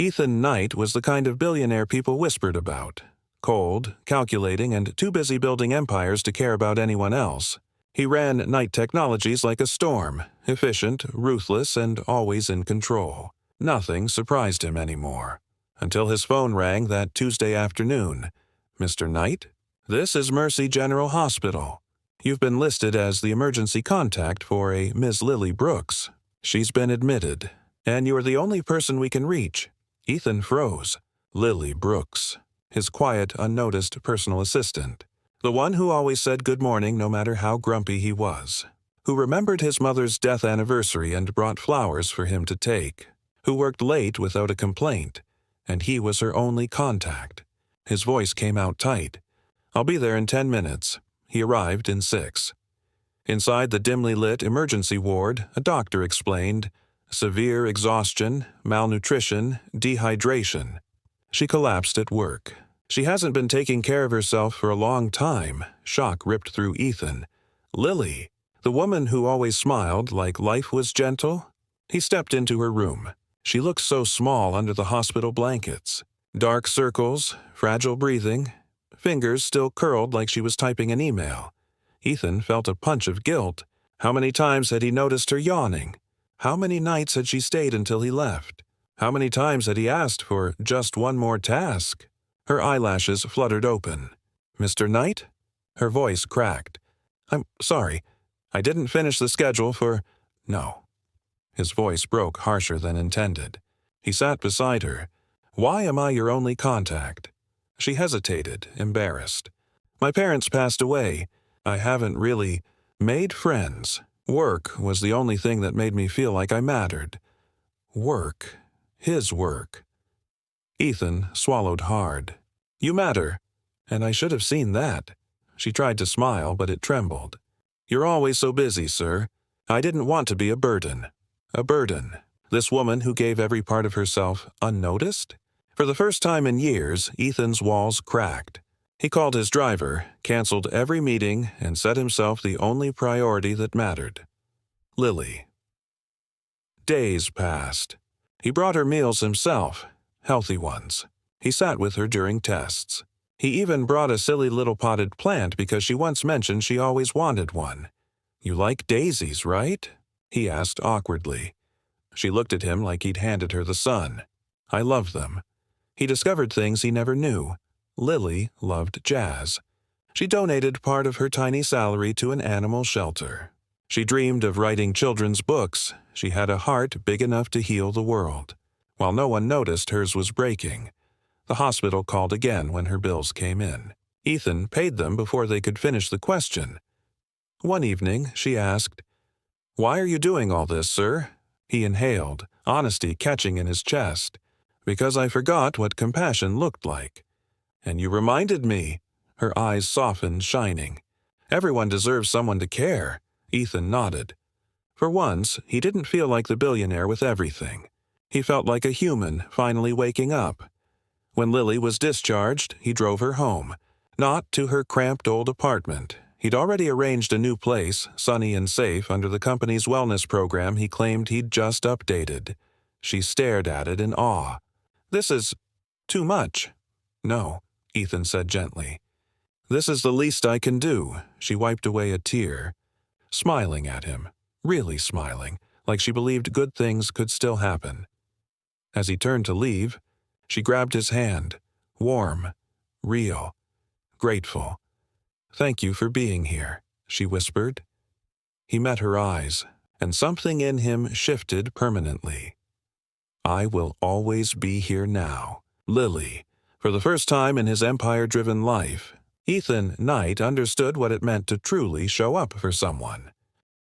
Ethan Knight was the kind of billionaire people whispered about. Cold, calculating, and too busy building empires to care about anyone else. He ran Knight Technologies like a storm, efficient, ruthless, and always in control. Nothing surprised him anymore. Until his phone rang that Tuesday afternoon. "Mr. Knight? This is Mercy General Hospital. You've been listed as the emergency contact for a Miss Lily Brooks. She's been admitted, and you're the only person we can reach." Ethan froze. Lily Brooks. His quiet, unnoticed personal assistant. The one who always said good morning no matter how grumpy he was. Who remembered his mother's death anniversary and brought flowers for him to take. Who worked late without a complaint. And he was her only contact. His voice came out tight. "I'll be there in 10 minutes. He arrived in 6. Inside the dimly lit emergency ward, a doctor explained, severe exhaustion, malnutrition, dehydration. She collapsed at work. She hasn't been taking care of herself for a long time. Shock ripped through Ethan. Lily, the woman who always smiled like life was gentle? He stepped into her room. She looked so small under the hospital blankets. Dark circles, fragile breathing, fingers still curled like she was typing an email. Ethan felt a punch of guilt. How many times had he noticed her yawning? How many nights had she stayed until he left? How many times had he asked for just one more task? Her eyelashes fluttered open. "Mr. Knight?" Her voice cracked. "I'm sorry. I didn't finish the schedule for—" "No." His voice broke harsher than intended. He sat beside her. "Why am I your only contact?" She hesitated, embarrassed. "My parents passed away. I haven't really made friends. Work was the only thing that made me feel like I mattered." Work. His work. Ethan swallowed hard. "You matter, and I should have seen that." She tried to smile, but it trembled. "You're always so busy, sir. I didn't want to be a burden." A burden. This woman who gave every part of herself unnoticed? For the first time in years, Ethan's walls cracked. He called his driver, canceled every meeting, and set himself the only priority that mattered. Lily. Days passed. He brought her meals himself, healthy ones. He sat with her during tests. He even brought a silly little potted plant because she once mentioned she always wanted one. "You like daisies, right?" he asked awkwardly. She looked at him like he'd handed her the sun. "I love them." He discovered things he never knew. Lily loved jazz. She donated part of her tiny salary to an animal shelter. She dreamed of writing children's books. She had a heart big enough to heal the world. While no one noticed hers was breaking. The hospital called again when her bills came in. Ethan paid them before they could finish the question. One evening, she asked, "Why are you doing all this, sir?" He inhaled, honesty catching in his chest. "Because I forgot what compassion looked like." "And you reminded me." Her eyes softened, shining. "Everyone deserves someone to care." Ethan nodded. For once, he didn't feel like the billionaire with everything. He felt like a human finally waking up. When Lily was discharged, he drove her home. Not to her cramped old apartment. He'd already arranged a new place, sunny and safe, under the company's wellness program he claimed he'd just updated. She stared at it in awe. "This is too much." "No," Ethan said gently. "This is the least I can do." She wiped away a tear. Smiling at him. Really smiling, like she believed good things could still happen. As he turned to leave, she grabbed his hand. Warm. Real. Grateful. "Thank you for being here," she whispered. He met her eyes, and something in him shifted permanently. "I will always be here now." Lily. For the first time in his empire-driven life, Ethan Knight understood what it meant to truly show up for someone.